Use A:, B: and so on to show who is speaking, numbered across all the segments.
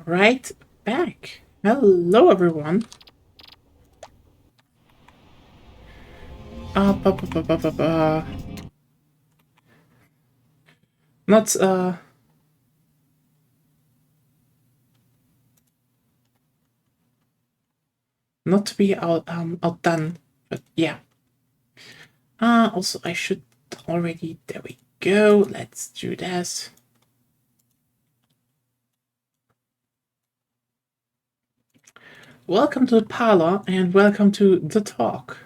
A: right back. Hello, everyone. Uh, bu- bu- bu- bu- bu- bu- Not not to be outdone, but yeah. Also, I should already. There we go. Let's do this. Welcome to the parlor and welcome to the talk.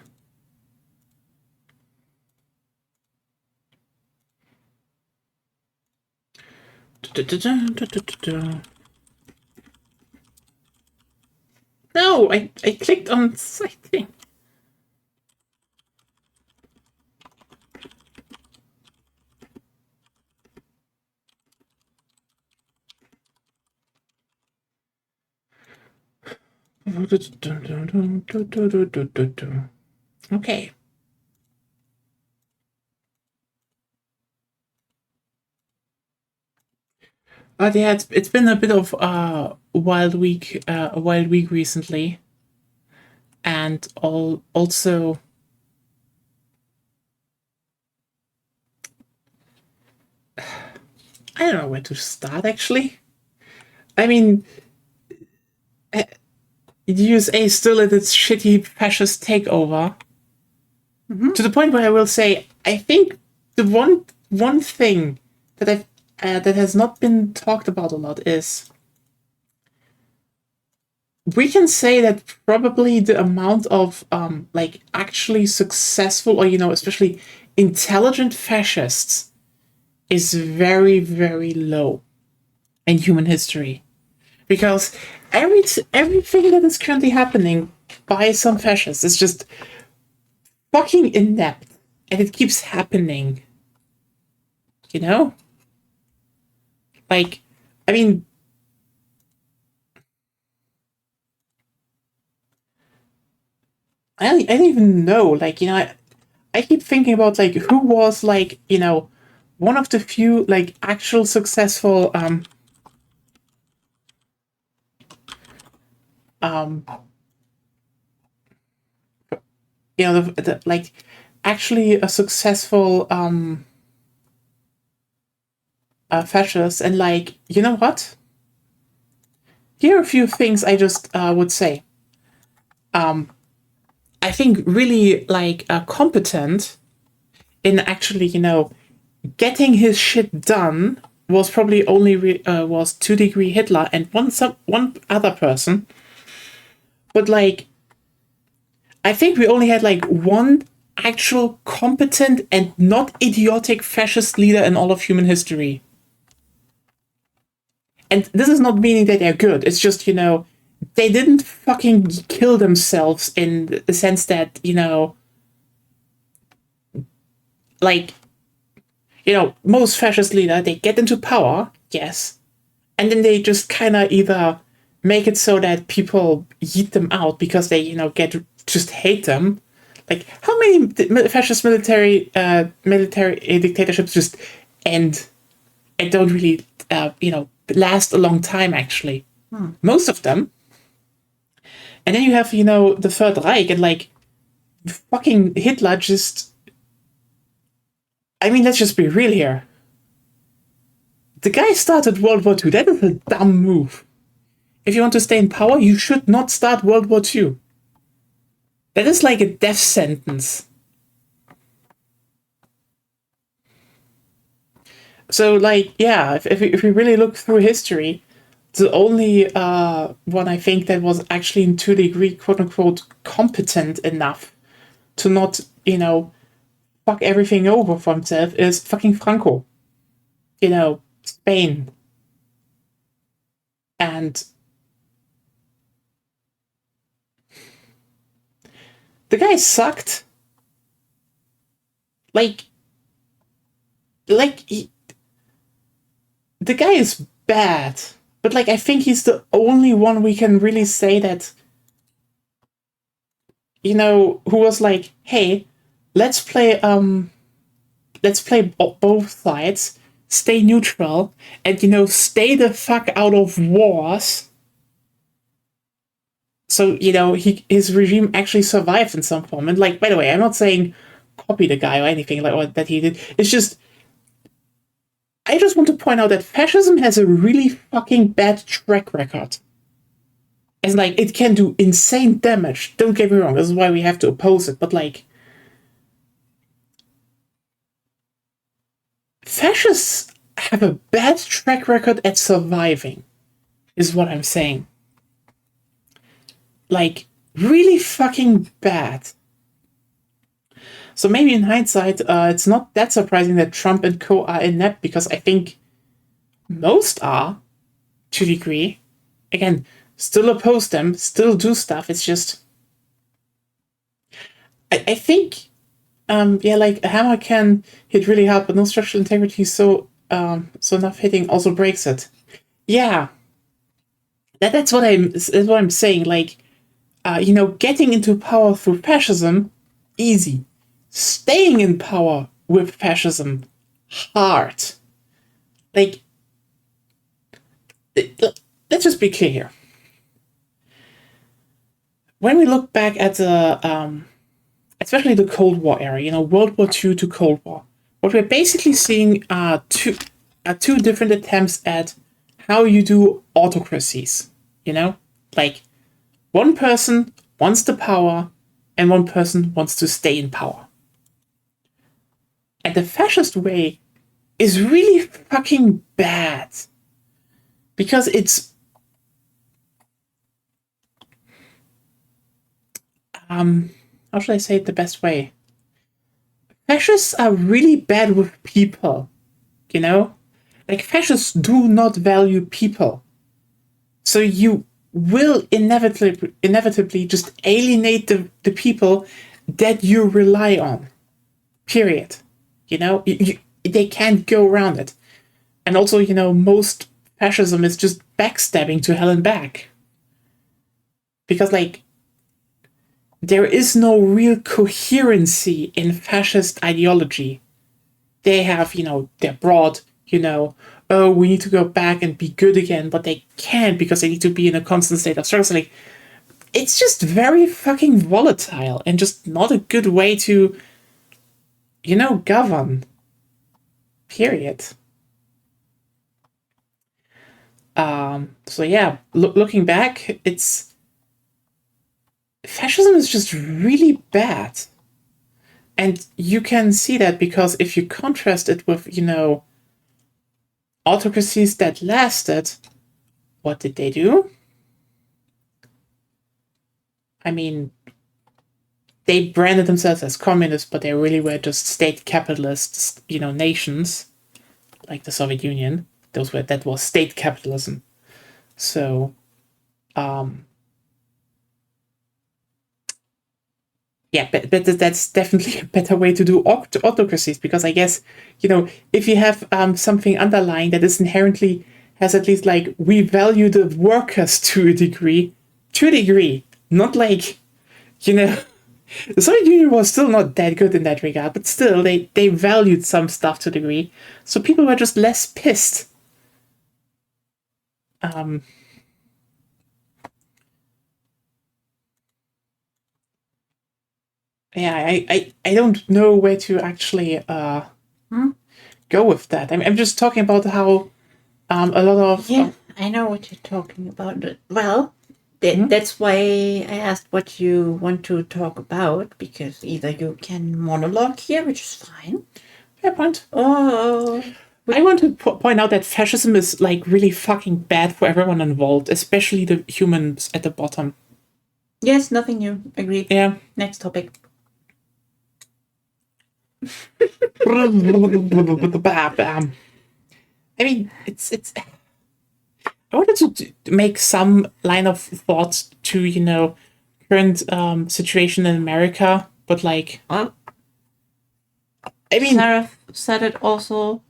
A: No, I clicked on something. Okay. But yeah, it's been a bit of a wild week recently, and also I don't know where to start actually. I mean, the USA is still at its shitty fascist takeover, to the point where I will say I think the one thing that that has not been talked about a lot is we can say that probably the amount of like actually successful or especially intelligent fascists is very very low in human history, because everything that is currently happening by some fascists is just fucking inept, and it keeps happening. You know, like I mean, I don't even know. Like I keep thinking about like who was like one of the few like actual successful um like actually a successful fascist. And like, you know what, here are a few things I just would say. I think really like competent in actually getting his shit done was probably only was 2 degree Hitler and one other person. But like, I think we only had like one actual competent and not idiotic fascist leader in all of human history. And this is not meaning that they're good. It's just, they didn't fucking kill themselves in the sense that, like, most fascist leaders, they get into power, yes, and then they just kind of either make it so that people yeet them out because they, get just hate them. Like, how many fascist military dictatorships just end and don't really, last a long time, actually? Most of them. And then you have, the Third Reich, and like, fucking Hitler just. I mean, let's just be real here. The guy started World War II. That is a dumb move. If you want to stay in power, you should not start World War II. That is like a death sentence. So, like, yeah, if we really look through history, the only one I think that was actually in 2 degree, quote unquote, competent enough to not, fuck everything over for himself is fucking Franco. Spain. And the guy sucked. Like, like the guy is bad, but like I think he's the only one we can really say that who was like, hey, let's play both sides, stay neutral, and stay the fuck out of wars, So, his regime actually survived in some form. And, like, by the way, I'm not saying copy the guy or anything like what that he did. It's just, I just want to point out that fascism has a really fucking bad track record. It's like, it can do insane damage. Don't get me wrong, this is why we have to oppose it. But, like, fascists have a bad track record at surviving, is what I'm saying. Like, really fucking bad. So maybe in hindsight, it's not that surprising that Trump and co are inept, because I think most are, to a degree. Again, still oppose them, still do stuff. It's just, I think, like a hammer can hit really hard, but no structural integrity, so enough hitting also breaks it. Yeah, that's what I'm saying. Like, getting into power through fascism, easy. Staying in power with fascism, hard. Like, let's just be clear here. When we look back at the, especially the Cold War era, World War II to Cold War, what we're basically seeing are two different attempts at how you do autocracies. Like, one person wants the power and one person wants to stay in power. And the fascist way is really fucking bad. Because it's... how should I say it the best way? Fascists are really bad with people, Like, fascists do not value people. So you will inevitably just alienate the people that you rely on. Period. They can't go around it. And also, most fascism is just backstabbing to hell and back. Because, like, there is no real coherency in fascist ideology. They have, they're broad, oh, we need to go back and be good again, but they can't because they need to be in a constant state of struggle. So, like, it's just very fucking volatile and just not a good way to, govern. Period. So yeah, looking back, fascism is just really bad. And you can see that because if you contrast it with, autocracies that lasted, what did they do? I mean, they branded themselves as communists, but they really were just state capitalist, nations, like the Soviet Union. That was state capitalism. So, yeah, but that's definitely a better way to do autocracies, because I guess, if you have something underlying that is inherently has at least, like, we value the workers to a degree, not like, the Soviet Union was still not that good in that regard, but still they valued some stuff to a degree, so people were just less pissed. Yeah, I don't know where to actually go with that. I'm just talking about how a lot of...
B: Yeah, I know what you're talking about. Well, that's why I asked what you want to talk about, because either you can monologue here, which is fine.
A: Fair point.
B: Oh,
A: I want to point out that fascism is, like, really fucking bad for everyone involved, especially the humans at the bottom.
B: Yes, nothing new. Agreed.
A: Yeah.
B: Next topic.
A: I mean, it's. I wanted to make some line of thoughts to, current situation in America, but, like,
B: Well,
A: I mean,
B: Sarah said it also.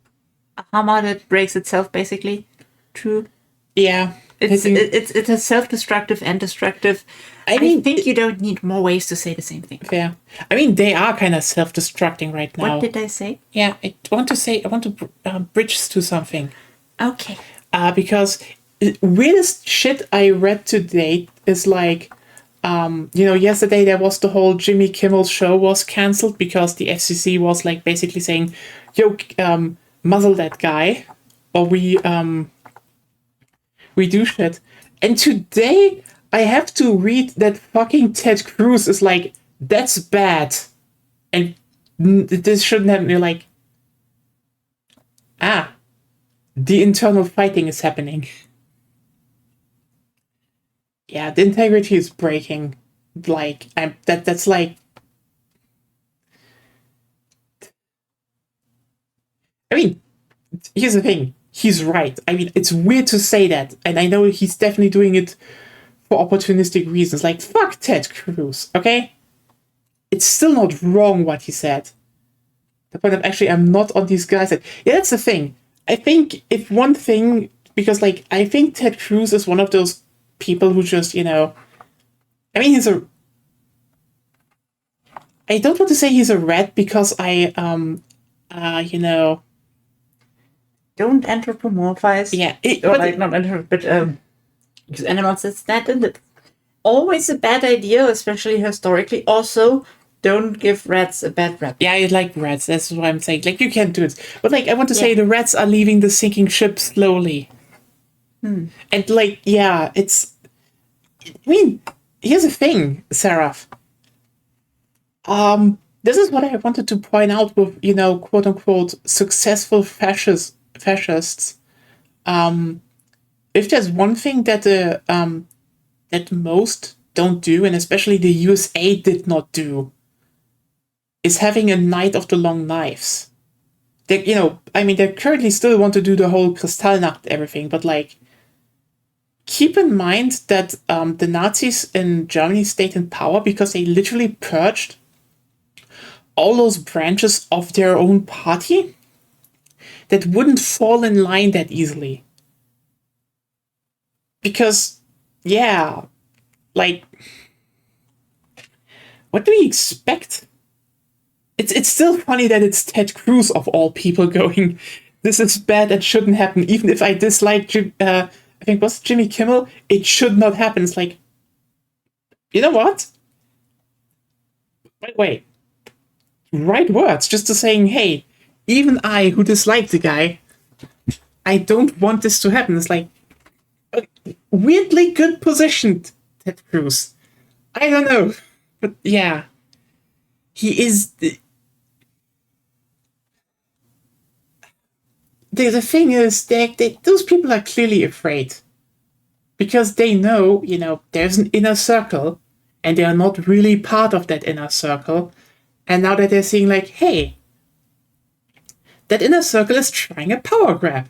B: A hammer that breaks itself, basically. True.
A: Yeah.
B: It's a self-destructive and destructive. I think you don't need more ways to say the same thing.
A: Fair. I mean, they are kind of self-destructing right now.
B: What did I say?
A: Yeah, I want to bridge to something.
B: Okay.
A: Because weirdest shit I read today is, like, Yesterday there was the whole Jimmy Kimmel show was cancelled because the FCC was like basically saying, "Yo, muzzle that guy, or we do shit." And today I have to read that fucking Ted Cruz is like, "That's bad," and this shouldn't have been like, the internal fighting is happening. Yeah, the integrity is breaking. Like, that's like. I mean, here's the thing. He's right. I mean, it's weird to say that, and I know he's definitely doing it for opportunistic reasons. Like, fuck Ted Cruz, okay? It's still not wrong what he said. The point of actually, I'm not on these guys. Yeah, that's the thing. I think if one thing, because like, I think Ted Cruz is one of those people who just, I mean, I don't want to say he's a rat because
B: Don't anthropomorphize.
A: Yeah.
B: Because animals, that's always a bad idea, especially historically. Also, don't give rats a bad rap.
A: Yeah, I like rats. That's what I'm saying. Like, you can't do it. But, like, I want to say the rats are leaving the sinking ship slowly. And, like, yeah, it's... I mean, here's the thing, Seraph. This is what I wanted to point out with, quote-unquote, successful fascists. If there's one thing that that most don't do, and especially the USA did not do, is having a night of the long knives. They, they currently still want to do the whole Kristallnacht everything, but like, keep in mind that the Nazis in Germany stayed in power because they literally purged all those branches of their own party that wouldn't fall in line that easily. Because, yeah, like, what do we expect? It's still funny that it's Ted Cruz of all people going, "This is bad, that shouldn't happen." Even if I dislike, I think was Jimmy Kimmel, it should not happen. It's like, you know what? Wait. Right words, just to saying, hey, even I, who dislike the guy, I don't want this to happen. It's like, weirdly good positioned, Ted Cruz. I don't know. But yeah. He is... The thing is, those people are clearly afraid. Because they know, there's an inner circle, and they are not really part of that inner circle. And now that they're seeing, like, hey, that inner circle is trying a power grab.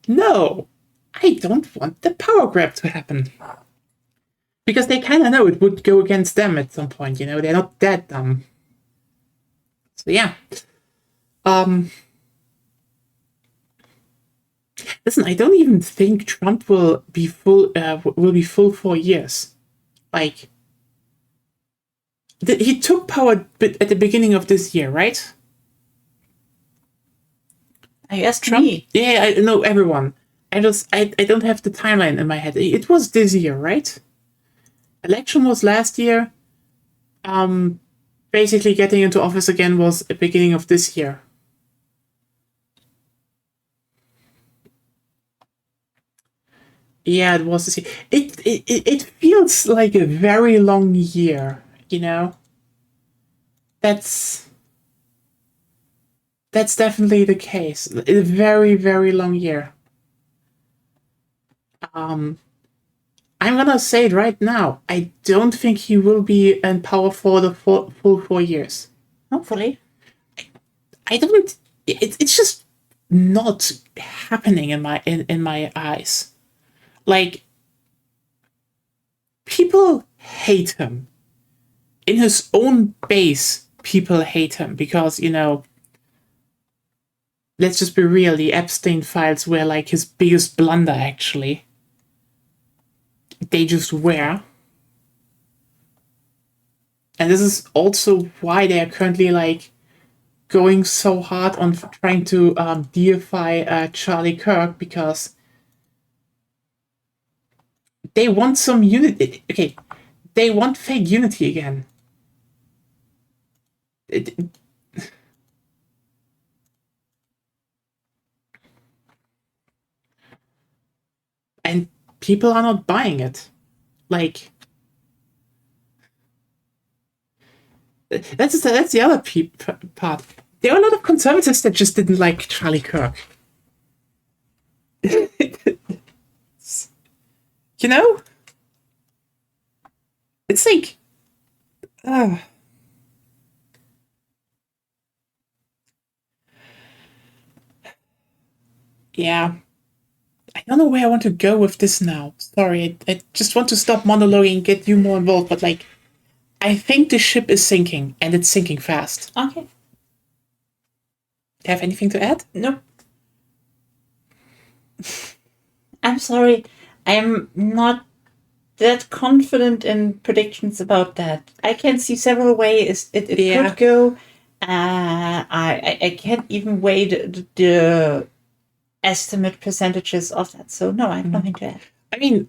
A: No, I don't want the power grab to happen. Because they kind of know it would go against them at some point, they're not that dumb. So yeah. Listen, I don't even think Trump will be full 4 years. Like, he took power at the beginning of this year, right?
B: I asked Trump.
A: Yeah, I know everyone. I don't have the timeline in my head. It was this year, right? Election was last year. Basically getting into office again was the beginning of this year. Yeah, it was this year. It feels like a very long year, That's definitely the case. A very, very long year. I'm gonna say it right now. I don't think he will be in power for the full 4 years.
B: Hopefully.
A: I don't. It's just not happening in my eyes. Like, people hate him. In his own base, people hate him because, let's just be real, the Epstein files were like his biggest blunder, actually. They just were. And this is also why they are currently, like, going so hard on trying to deify Charlie Kirk, because they want some unity. Okay, they want fake unity again. It, and people are not buying it. Like, that's the other part. There are a lot of conservatives that just didn't like Charlie Kirk. You know? It's like... yeah. I don't know where I want to go with this now. Sorry, I just want to stop monologuing and get you more involved, but like, I think the ship is sinking, and it's sinking fast.
B: Okay.
A: Do you have anything to add?
B: Nope. I'm sorry. I'm not that confident in predictions about that. I can see several ways it could go. I can't even weigh the estimate percentages of that. So no, I have nothing to add.
A: I mean,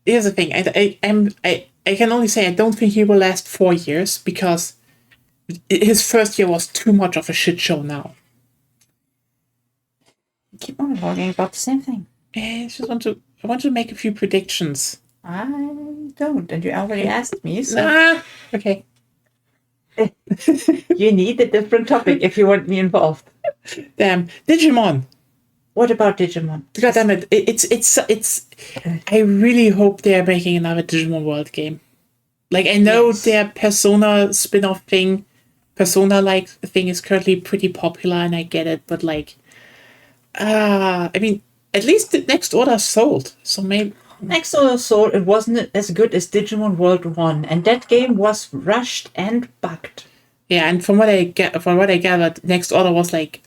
A: here's the thing. I can only say I don't think he will last 4 years because his first year was too much of a shit show now.
B: Keep on talking about the same thing.
A: I want to make a few predictions.
B: I don't, and you already asked me, so...
A: Nah, okay.
B: You need a different topic if you want me involved.
A: Damn, Digimon.
B: What about Digimon?
A: God damn it! It's. I really hope they are making another Digimon World game. Like, I know their Persona spin-off thing, Persona-like thing is currently pretty popular, and I get it, but like, I mean, at least the Next Order sold, so maybe.
B: Next Order sold, it wasn't as good as Digimon World 1, and that game was rushed and bugged.
A: Yeah, and from what I gathered, Next Order was like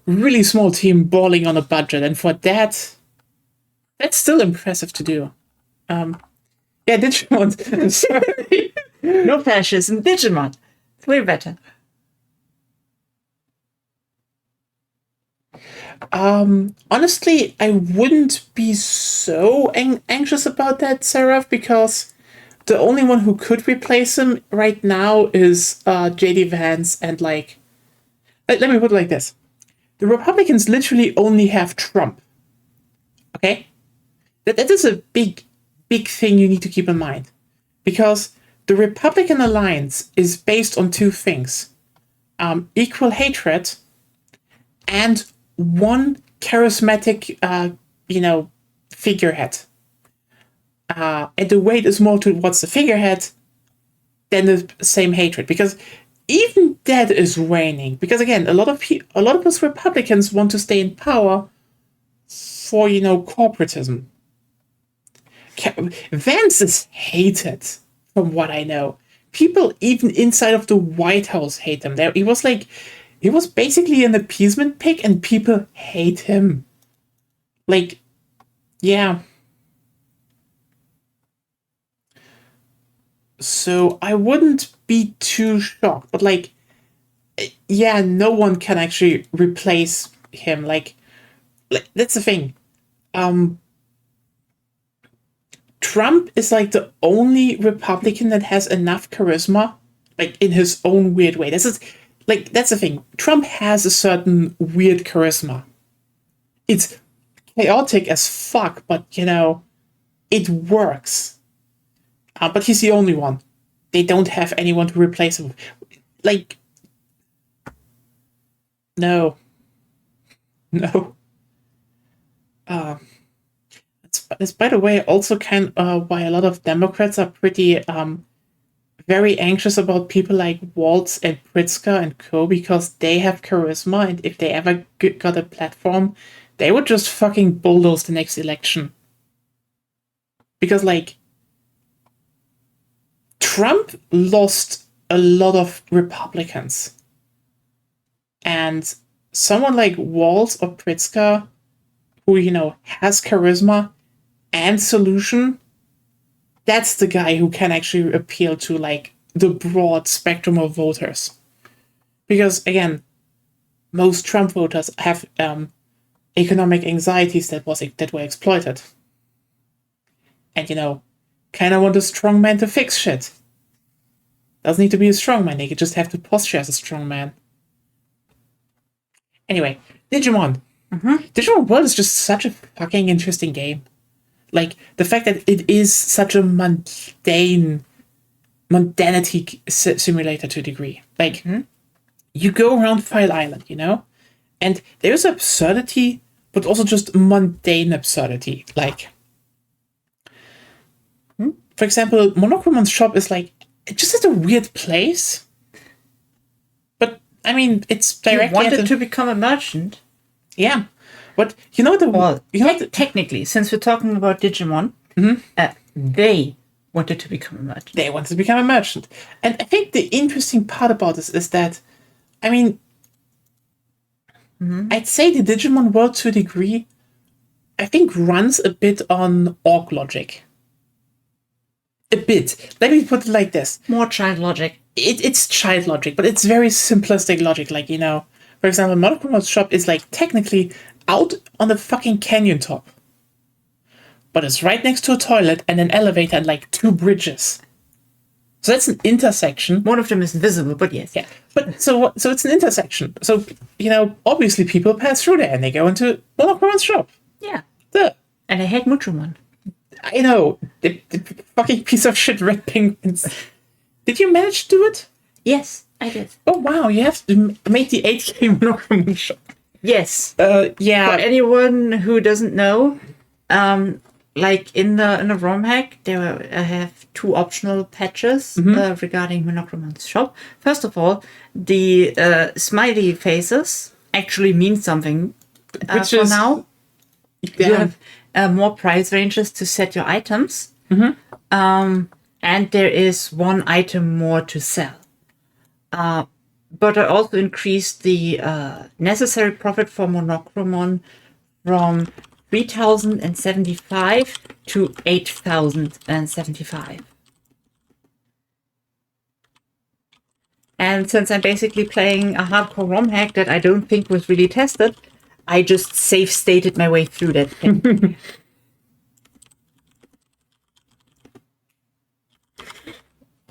A: really small team balling on a budget, and for that's still impressive to do. Yeah, Digimon. Sorry.
B: No fascism, Digimon. It's way better.
A: Honestly, I wouldn't be so anxious about that, Seraph, because the only one who could replace him right now is JD Vance, and like, let me put it like this. The Republicans literally only have Trump. Okay? That is a big thing you need to keep in mind. Because the Republican alliance is based on two things. Equal hatred and one charismatic, figurehead. And the weight is more towards the figurehead than the same hatred. Because even that is waning. Because again, a lot of us Republicans want to stay in power for, corporatism. Vance is hated, from what I know. People even inside of the White House hate him. He was basically an appeasement pick, and people hate him. Like, yeah. So I wouldn't be too shocked, but like, yeah, no one can actually replace him. Like that's the thing. Trump is like the only Republican that has enough charisma, like in his own weird way. That's the thing. Trump has a certain weird charisma. It's chaotic as fuck, but it works. But he's the only one. They don't have anyone to replace him. Like, no. That's by the way also kind of why a lot of Democrats are pretty very anxious about people like Waltz and Pritzker and co, because they have charisma, and if they ever got a platform, they would just fucking bulldoze the next election. Because like, Trump lost a lot of Republicans. And someone like Waltz or Pritzker, who, has charisma and solution, that's the guy who can actually appeal to, like, the broad spectrum of voters. Because, again, most Trump voters have economic anxieties that were exploited. And, kind of want a strong man to fix shit. Doesn't need to be a strong man. They could just have to posture as a strong man. Anyway, Digimon. Digimon World is just such a fucking interesting game. Like, the fact that it is such a mundanity simulator to a degree. Like, you go around Fire Island, you know? And there's absurdity, but also just mundane absurdity. Like, for example, Monochromon's shop is like, it just is a weird place. But, I mean, it's directly...
B: You wanted to become a merchant?
A: Yeah. But, you know the...
B: Well,
A: you know
B: technically, since we're talking about Digimon, they wanted to become a merchant.
A: They wanted to become a merchant. And I think the interesting part about this is that, I mean, I'd say the Digimon world to a degree, I think runs a bit on orc logic. A bit. Let me put it like this.
B: More child logic.
A: It's child logic, but it's very simplistic logic. Like, you know, for example, Monochromon's shop is like technically out on the fucking canyon top. But it's right next to a toilet and an elevator and like 2 bridges. So that's an intersection.
B: One of them is visible, but yes.
A: Yeah. But so it's an intersection. So, you know, obviously people pass through there and they go into Monochromon's shop.
B: Yeah.
A: Duh.
B: And I hate Mutromon.
A: I know. The fucking piece of shit red penguins. Did you manage to do it?
B: Yes, I did.
A: Oh, wow. You have made the 8K Monochromon shop.
B: Yes.
A: Yeah.
B: For anyone who doesn't know, like in the ROM hack, I have 2 optional patches regarding Monochromon's shop. First of all, the smiley faces actually mean something
A: Which
B: for
A: is,
B: now.
A: Yeah.
B: You have more price ranges to set your items. And there is 1 item more to sell. But I also increased the necessary profit for Monochromon from 3,075 to 8,075. And since I'm basically playing a hardcore ROM hack that I don't think was really tested, I just safe stated my way through that thing.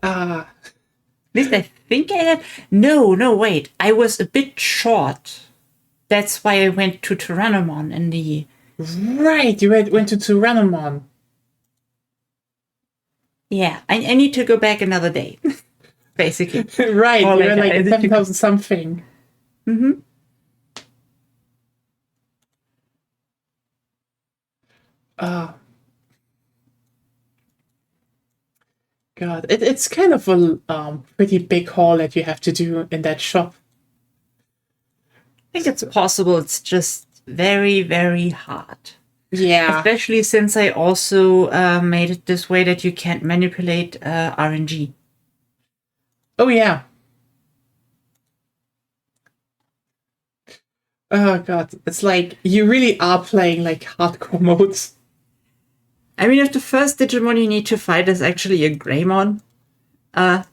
B: At least I think I had... No, wait. I was a bit short. That's why I went to Tyrannomon in the...
A: Right, you went to Tyrannomon.
B: Yeah, I need to go back another day. Basically.
A: Right,
B: Or
A: you were
B: later.
A: like 7,000 something. God, it's kind of a pretty big haul that you have to do in that shop.
B: I think it's possible. It's just very, very hard.
A: Yeah.
B: Especially since I also made it this way that you can't manipulate RNG.
A: Oh, yeah. Oh, God. It's like, you really are playing, like, hardcore modes.
B: I mean, if the first Digimon you need to fight is actually a Greymon,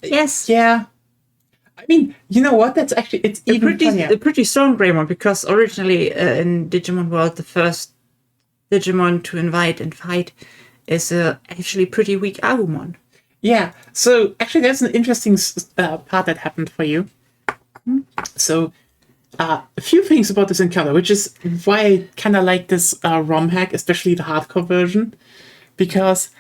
B: yes.
A: Yeah. I mean, you know what? That's actually, it's even funnier.
B: A pretty strong Greymon, because originally in Digimon World, the first Digimon to invite and fight is actually pretty weak Agumon.
A: Yeah, so actually there's an interesting part that happened for you. So, a few things about this encounter, which is why I kind of like this ROM hack, especially the hardcore version, because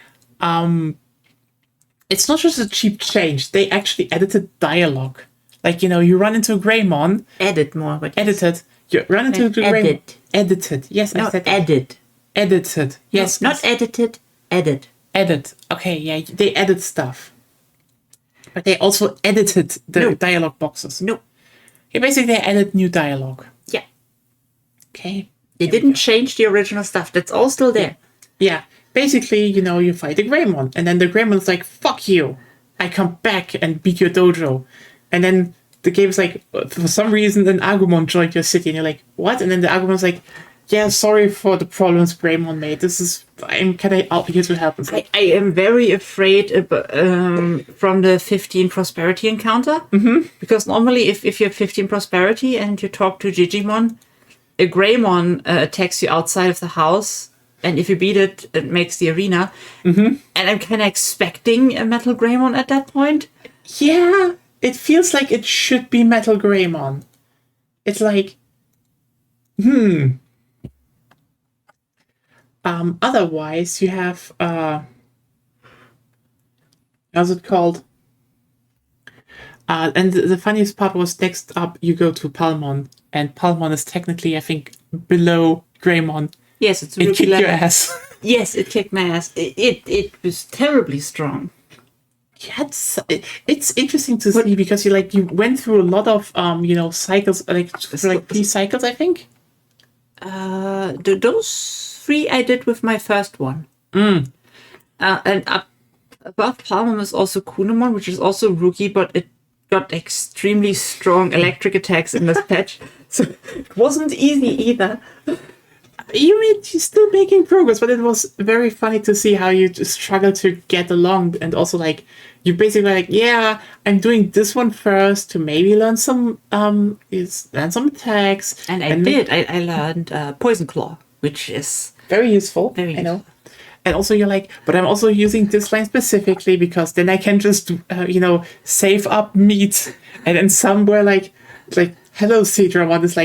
A: it's not just a cheap change, they actually edited dialogue. Like, you know, you run into a Greymon.
B: Edit more. But
A: edited. You run into a Greymon. Edited. Yes,
B: no,
A: I said
B: edit.
A: Edited. Yes.
B: No, not edited, edit.
A: Edit. Okay, yeah, they edit stuff. But they also edited the dialogue boxes.
B: No.
A: Okay, basically they added new dialogue.
B: Yeah.
A: Okay.
B: They didn't change the original stuff. That's all still there.
A: Yeah. Basically, you know, you fight the Greymon, and then the Greymon's like, fuck you. I come back and beat your dojo. And then the game's like, for some reason, an Agumon joined your city, and you're like, what? And then the Agumon's like, yeah, sorry for the problems Greymon made. I'm kind of out here to help.
B: I am very afraid from the 15 prosperity encounter. Because normally if you have 15 prosperity and you talk to Digimon, a Greymon attacks you outside of the house and if you beat it, it makes the arena. Mm-hmm. And I'm kind of expecting a Metal Greymon at that point.
A: Yeah, it feels like it should be Metal Greymon. It's like, otherwise you have, how's it called? And the funniest part was next up you go to Palmon, and Palmon is technically, I think, below Greymon.
B: Yes, it's
A: It kicked your ass.
B: Yes, it kicked my ass. It was terribly strong.
A: Yeah, it's interesting to see because you went through a lot of cycles, like 3 cycles, I think.
B: Those 3 I did with my first one. And up above Palmon is also Kunemon, which is also rookie, but it got extremely strong electric attacks in this patch, so it wasn't easy either.
A: You're still making progress, but it was very funny to see how you just struggle to get along, and also you basically yeah, I'm doing this one first to maybe learn some attacks.
B: And I did. I learned Poison Claw, which is
A: very useful.
B: Very useful.
A: I know. And also you're but I'm also using this line specifically because then I can just save up meat, and then somewhere like hello Seadramon is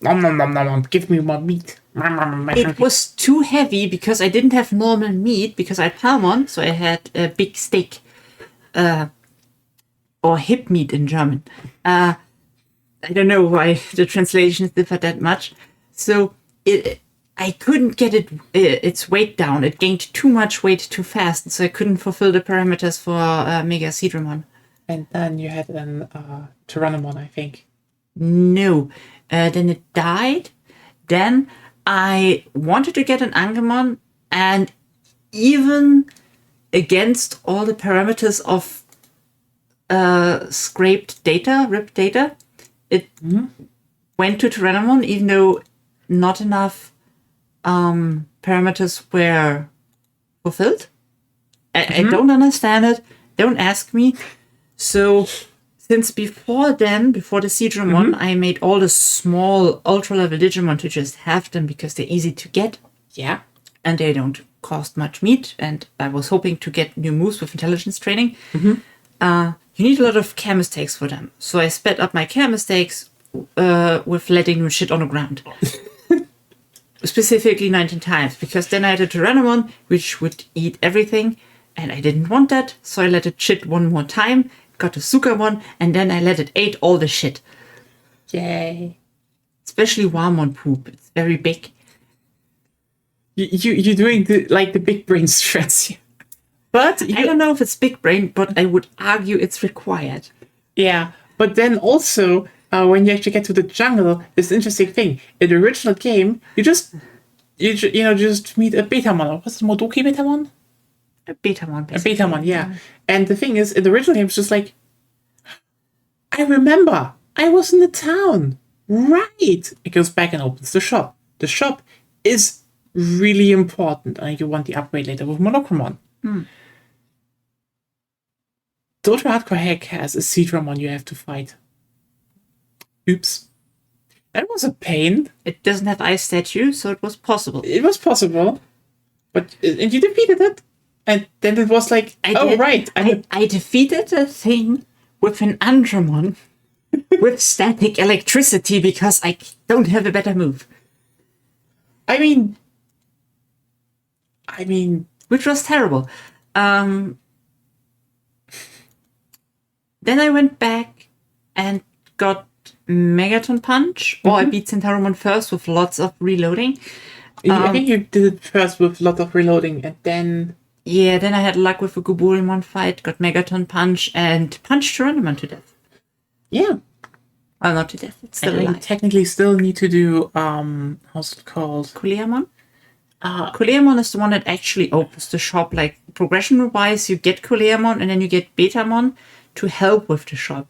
A: nom nom nom nom nom, give me more meat.
B: It was too heavy because I didn't have normal meat because I had Palmon, so I had a big steak, or hip meat in German. I don't know why the translations differ that much. So I couldn't get its weight down. It gained too much weight too fast, so I couldn't fulfill the parameters for Mega Seadramon.
A: And then you had an Tyrannomon, I think.
B: No. Then it died. Then I wanted to get an Angemon, and even against all the parameters of scraped data, ripped data, it went to Tyrannomon, even though not enough parameters were fulfilled. I don't understand it. Don't ask me. So since before the Seadramon, I made all the small ultra-level Digimon to just have them because they're easy to get.
A: Yeah.
B: And they don't cost much meat. And I was hoping to get new moves with intelligence training. You need a lot of care mistakes for them. So I sped up my care mistakes with letting them shit on the ground. Specifically 19 times. Because then I had a Tyrannomon, which would eat everything. And I didn't want that. So I let it shit one more time. Got a Sukamon, and then I let it eat all the shit.
A: Yay.
B: Especially Warmon poop. It's very big.
A: You're doing the big brain strats here. But
B: I don't know if it's big brain, but I would argue it's required.
A: Yeah, but then also, when you actually get to the jungle, it's an interesting thing. In the original game, you just meet a Betamon. What's the Modoki Betamon?
B: A Betamon,
A: basically. A Betamon, yeah. And the thing is, in the original game, it's just I remember, I was in the town. Right. It goes back and opens the shop. The shop is really important, and you want the upgrade later with Monochromon. Dota Hardcore Hack has a Seadramon you have to fight. Oops. That was a pain.
B: It doesn't have Ice Statue, so it was possible.
A: It was possible. And you defeated it. And then it was right.
B: I defeated a thing with an Andromon with static electricity because I don't have a better move.
A: I mean,
B: which was terrible. Then I went back and got Megaton Punch, or I beat Centauromon first with lots of reloading.
A: I think you did it first with lots of reloading, and then...
B: Yeah, then I had luck with a Guburimon fight, got Megaton Punch, and punched Tyrannomon to death.
A: Yeah.
B: Well, not to death, it's still alive.
A: You technically still need to do, how's it called?
B: Kuleamon? Kuleamon is the one that actually opens the shop. Progression-wise, you get Kuleamon, and then you get Betamon to help with the shop.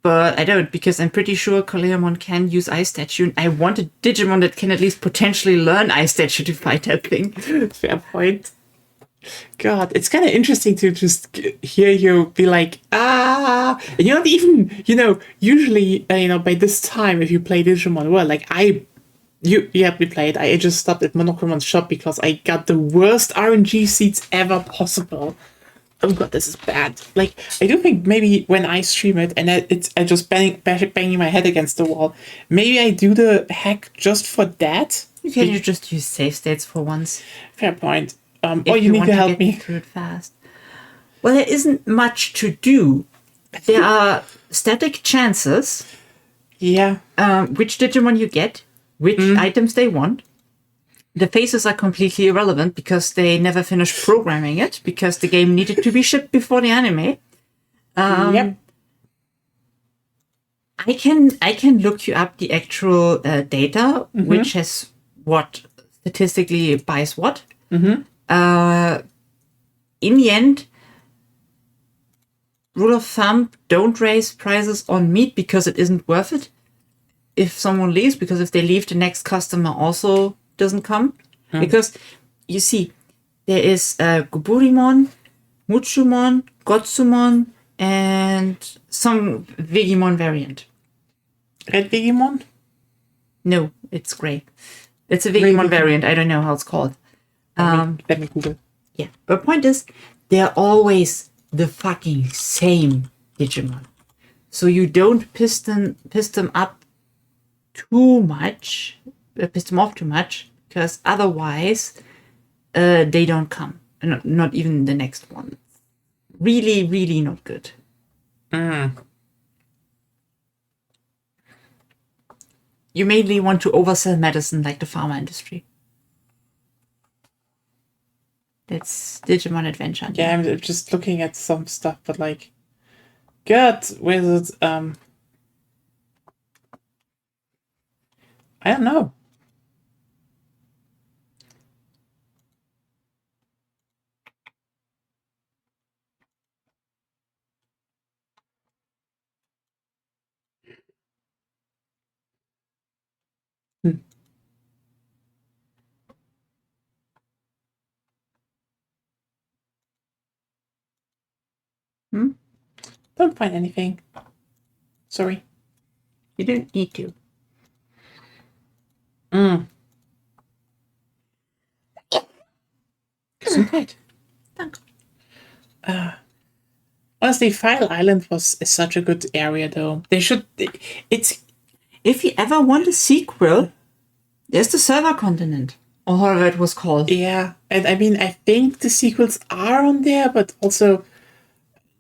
B: But I don't, because I'm pretty sure Kuleamon can use Ice Statue, and I want a Digimon that can at least potentially learn Ice Statue to fight that thing.
A: Fair point. God, it's kind of interesting to just hear you be and you're not even, usually, by this time, if you play Digimon well, I We played. I just stopped at Monochromon's shop because I got the worst RNG seeds ever possible. Oh god, this is bad. Like, I do think maybe when I stream it and I just banging my head against the wall, maybe I do the hack just for that.
B: Can you just use save states for once?
A: Fair point. Or you need to help me
B: through it fast. Well, there isn't much to do. There are static chances.
A: Yeah.
B: Which Digimon you get, which items they want. The faces are completely irrelevant because they never finished programming it because the game needed to be shipped before the anime.
A: Yep.
B: I can look you up the actual data, which has what statistically buys what. In the end, rule of thumb: don't raise prices on meat because it isn't worth it. If someone leaves, because if they leave, the next customer also doesn't come. Because you see, there is Goburimon, Muchumon, Gotsumon, and some Vegimon variant.
A: Red Digimon?
B: No, it's gray. It's a Vegimon variant. I don't know how it's called.
A: Let me Google.
B: Yeah. The point is, they're always the fucking same Digimon. So you don't piss them up too much, piss them off too much, because otherwise they don't come. Not even the next one. Really, really not good. You mainly want to oversell medicine like the pharma industry. That's Digimon Adventure.
A: Yeah, I'm just looking at some stuff, but like, God, where's it? I don't know. Don't find anything. Sorry.
B: You don't need to.
A: Gesundheit.
B: Danke.
A: Honestly, File Island is such a good area, though. They should. It's.
B: If you ever want a sequel, there's the Server Continent, or however it was called.
A: Yeah, and I mean, I think the sequels are on there, but also.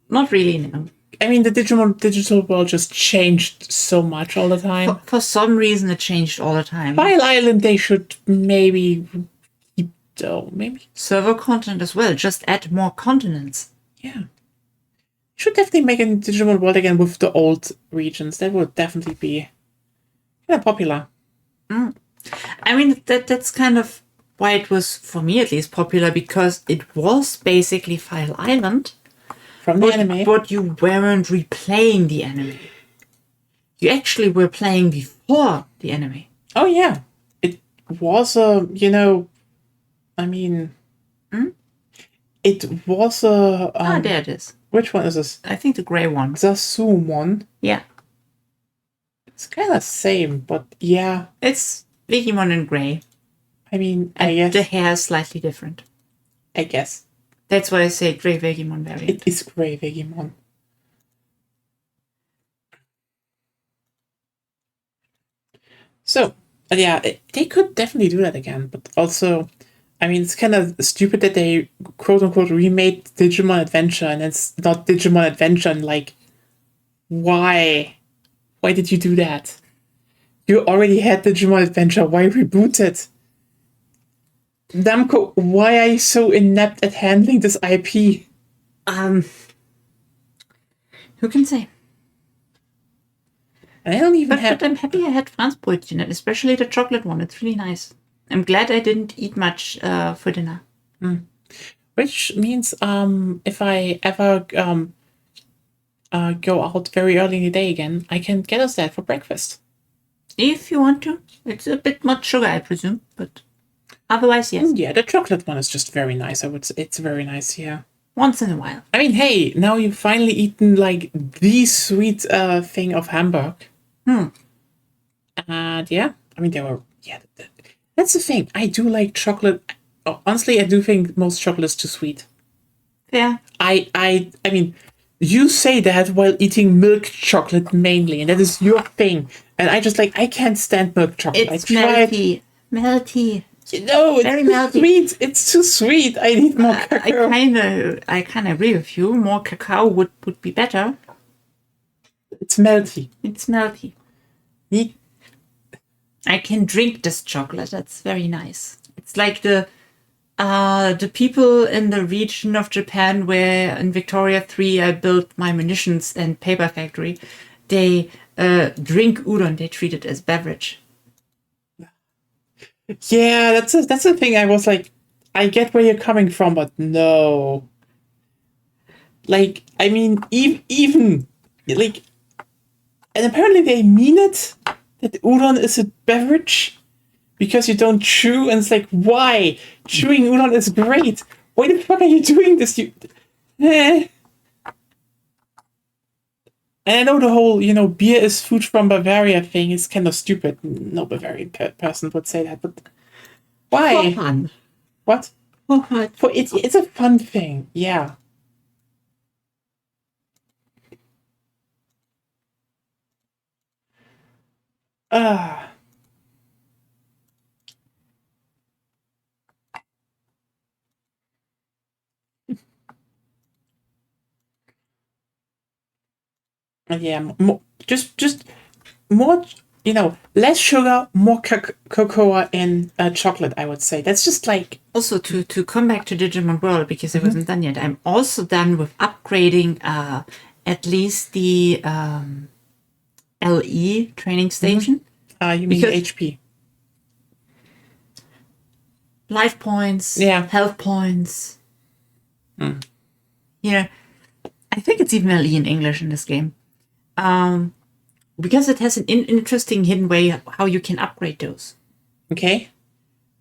B: Not really, no.
A: I mean, the Digimon digital world just changed so much all the time.
B: For some reason, it changed all the time.
A: File Island, they should maybe keep, though. Maybe.
B: Server Continent as well, just add more continents.
A: Yeah. Should definitely make a Digimon world again with the old regions. That would definitely be popular.
B: I mean, that's kind of why it was, for me at least, popular, because it was basically File Island.
A: From the anime.
B: But you weren't replaying the anime. You actually were playing before the anime.
A: Oh, yeah. It was I mean... It was a...
B: there it is.
A: Which one is this?
B: I think the grey one.
A: Zasumon.
B: Yeah.
A: It's kind of same, but yeah.
B: It's Digimon in grey.
A: I mean,
B: and
A: I guess...
B: the hair is slightly different.
A: I guess.
B: That's why I say grey Vegimon variant.
A: It is grey Vegimon. So, yeah, they could definitely do that again, but also... I mean, it's kind of stupid that they quote-unquote remade Digimon Adventure and it's not Digimon Adventure and like, why? Why did you do that? You already had Digimon Adventure, why reboot it? Namco, why are you so inept at handling this IP?
B: Who can say?
A: I don't even
B: but I'm happy I had Franzbrötchen, and especially the chocolate one. It's really nice. I'm glad I didn't eat much for dinner.
A: Which means if I ever go out very early in the day again, I can get us that for breakfast.
B: If you want to. It's a bit much sugar, I presume, but otherwise, yes.
A: Yeah, the chocolate one is just very nice. I would say it's very nice, yeah.
B: Once in a while.
A: I mean, hey, now you've finally eaten like the sweet thing of Hamburg. And yeah, I mean, they were Yeah, that's the thing. I do like chocolate. Honestly, I do think most chocolate is too sweet.
B: Yeah.
A: I mean, you say that while eating milk chocolate mainly, and that is your thing. And I can't stand milk chocolate.
B: It's
A: I tried.
B: melty. Melty.
A: It's
B: Very
A: too
B: melty.
A: sweet. It's too sweet. I need more
B: I
A: cacao.
B: kind of agree with you. More cacao would be better.
A: It's melty.
B: It's melty.
A: Need-
B: I can drink this chocolate. That's very nice. It's like the people in the region of Japan where in Victoria 3 I built my munitions and paper factory. They drink udon. They treat it as beverage.
A: Yeah, that's the thing. I was like, I get where you're coming from, but no. Like, I mean, even like, and apparently they mean it that udon is a beverage because you don't chew, and it's like, why? Chewing udon is great. Why the fuck are you doing this? Eh. And I know the whole, beer is food from Bavaria thing is kind of stupid. No Bavarian person would say that, but why?
B: For fun.
A: What?
B: For fun.
A: It's a fun thing, yeah. Ah. Yeah, just more, less sugar, more cocoa in chocolate, I would say. That's just like...
B: Also, to come back to Digimon World, because I wasn't done yet, I'm also done with upgrading at least the LE training station.
A: You mean HP.
B: Life points,
A: Yeah.
B: health points. Yeah, I think it's even LE in English in this game. Because it has an interesting hidden way how you can upgrade those.
A: Okay.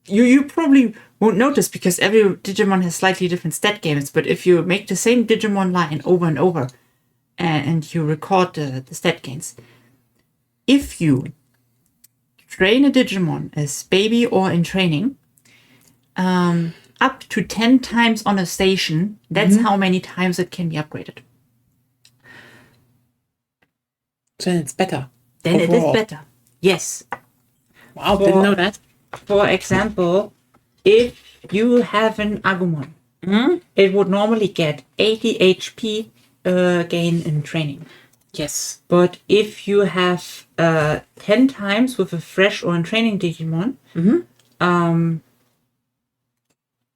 B: You probably won't notice because every Digimon has slightly different stat games, but if you make the same Digimon line over and over and you record the stat gains, if you train a Digimon as baby or in training, up to 10 times on a station, that's how many times it can be upgraded.
A: So then it's better.
B: Then
A: overall.
B: it is better. Yes.
A: Wow, didn't know that.
B: For example, if you have an Agumon, it would normally get 80 HP gain in training.
A: Yes.
B: But if you have 10 times with a fresh or in training Digimon, then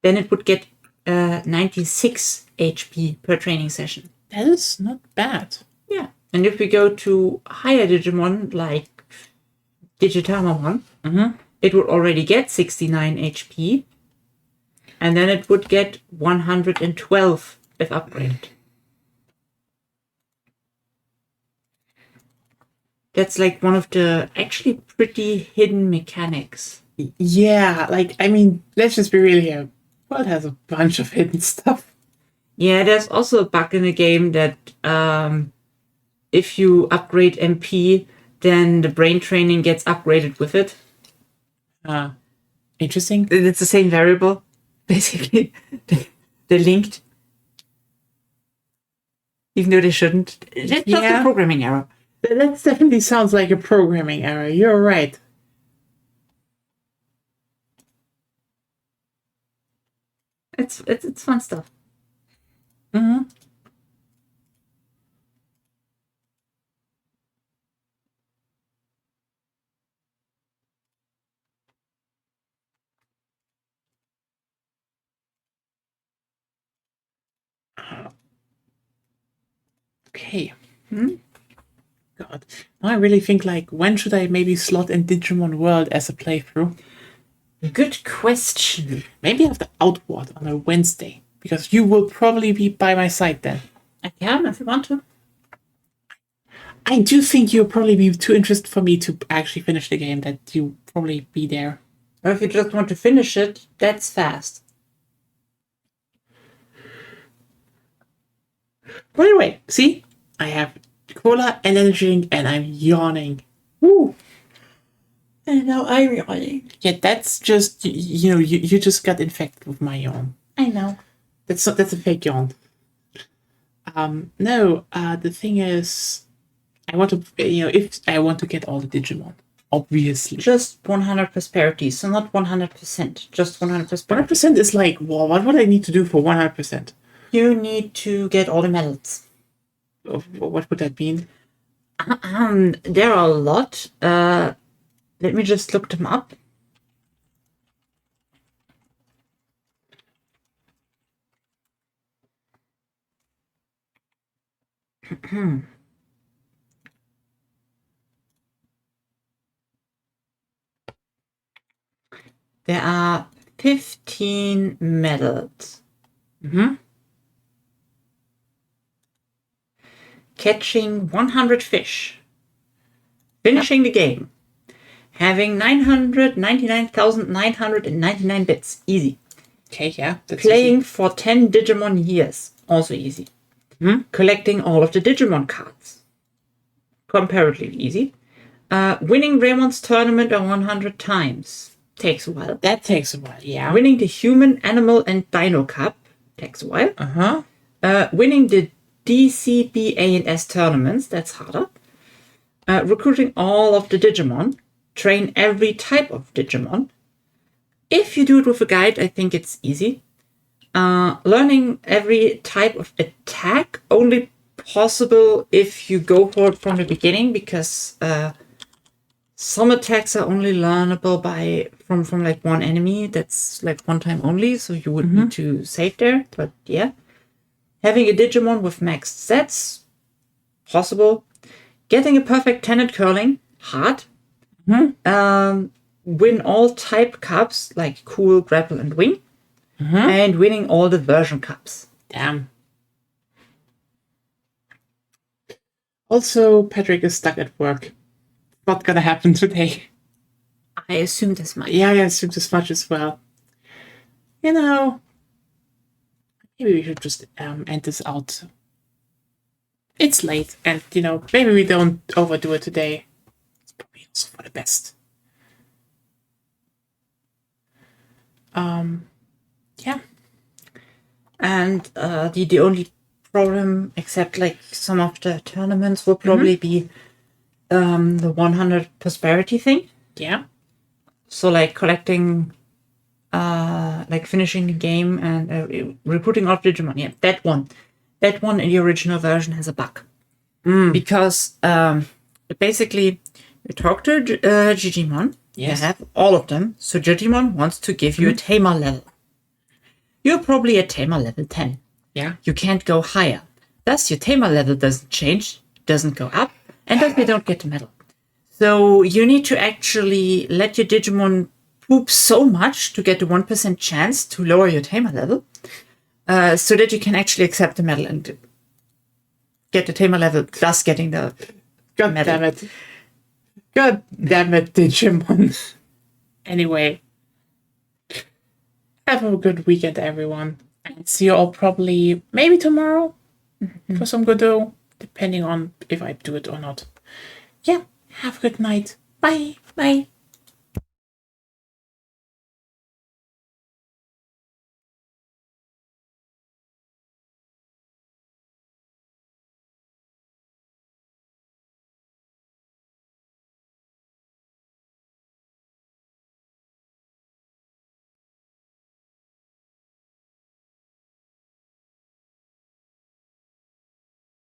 B: it would get 96 HP per training session.
A: That is not bad.
B: Yeah. And if we go to higher Digimon, like Digitamamon, it would already get 69 HP. And then it would get 112 if upgraded. That's like one of the actually pretty hidden mechanics.
A: Yeah, let's just be real here. World has a bunch of hidden stuff.
B: Yeah, there's also a bug in the game that if you upgrade MP, then the brain training gets upgraded with it.
A: Interesting.
B: It's the same variable, basically. They're linked. Even though they shouldn't. It's just a programming error.
A: That definitely sounds like a programming error. You're right.
B: It's fun stuff.
A: Okay. God. Now I really think, when should I maybe slot in Digimon World as a playthrough?
B: Good question.
A: Maybe after Outward on a Wednesday, because you will probably be by my side then.
B: I can if you want to.
A: I do think you'll probably be too interested for me to actually finish the game, that you'll probably be there.
B: Or if you just want to finish it, that's fast.
A: By the way, see? I have cola and energy drink and I'm yawning. Woo!
B: No, I really.
A: Yeah, that's just, you just got infected with my yawn.
B: I know.
A: That's a fake yawn. No, the thing is, I want to, if I want to get all the Digimon, obviously.
B: Just 100 prosperity, so not 100%, just 100 prosperity.
A: 100% is like, well, what would I need to do for 100%?
B: You need to get all the medals.
A: What would that mean?
B: There are a lot. Let me just look them up. There are 15 medals. Catching 100 fish. Finishing the game. Having 999,999 bits. Easy.
A: Okay, yeah. That's
B: Playing
A: easy.
B: for 10 Digimon years. Also easy. Collecting all of the Digimon cards. Comparatively easy. Winning Raymon's tournament 100 times. Takes a while.
A: That takes a while, yeah.
B: Winning the Human, Animal, and Dino Cup. Takes a while. Winning the DCBA and S tournaments. That's harder. Recruiting all of the Digimon. Train every type of Digimon. If you do it with a guide, I think it's easy. Learning every type of attack, only possible if you go for it from the beginning, because some attacks are only learnable from like one enemy. That's like one time only, so you would need to save there. But yeah, having a Digimon with maxed sets, possible. Getting a perfect 10 at curling, hard. Win all type cups like Cool, Grapple, and Wing. And winning all the version cups.
A: Damn. Also, Patrick is stuck at work. Not gonna happen today.
B: I assumed as much.
A: Yeah, I assumed as much as well. Maybe we should just end this out. It's late, and maybe we don't overdo it today. It's probably also for the best. Yeah.
B: And the only problem, except like some of the tournaments, will probably be the 100 prosperity thing.
A: Yeah.
B: So like collecting, like finishing the game and recruiting all Digimon. Yeah, that one in the original version has a bug. Because basically you talk to Digimon.
A: Yes.
B: You have all of them. So Digimon wants to give you a tamer level. You're probably at tamer level 10.
A: Yeah.
B: You can't go higher. Thus, your tamer level doesn't change, doesn't go up, and thus you don't get the medal. So you need to actually let your Digimon poop so much to get the 1% chance to lower your tamer level, so that you can actually accept the medal and get the tamer level, thus getting the medal.
A: Damn it. God damn it, Digimon. Anyway. Have a good weekend, everyone. And see you all probably maybe tomorrow for some Godot, depending on if I do it or not. Yeah, have a good night. Bye.
B: Bye.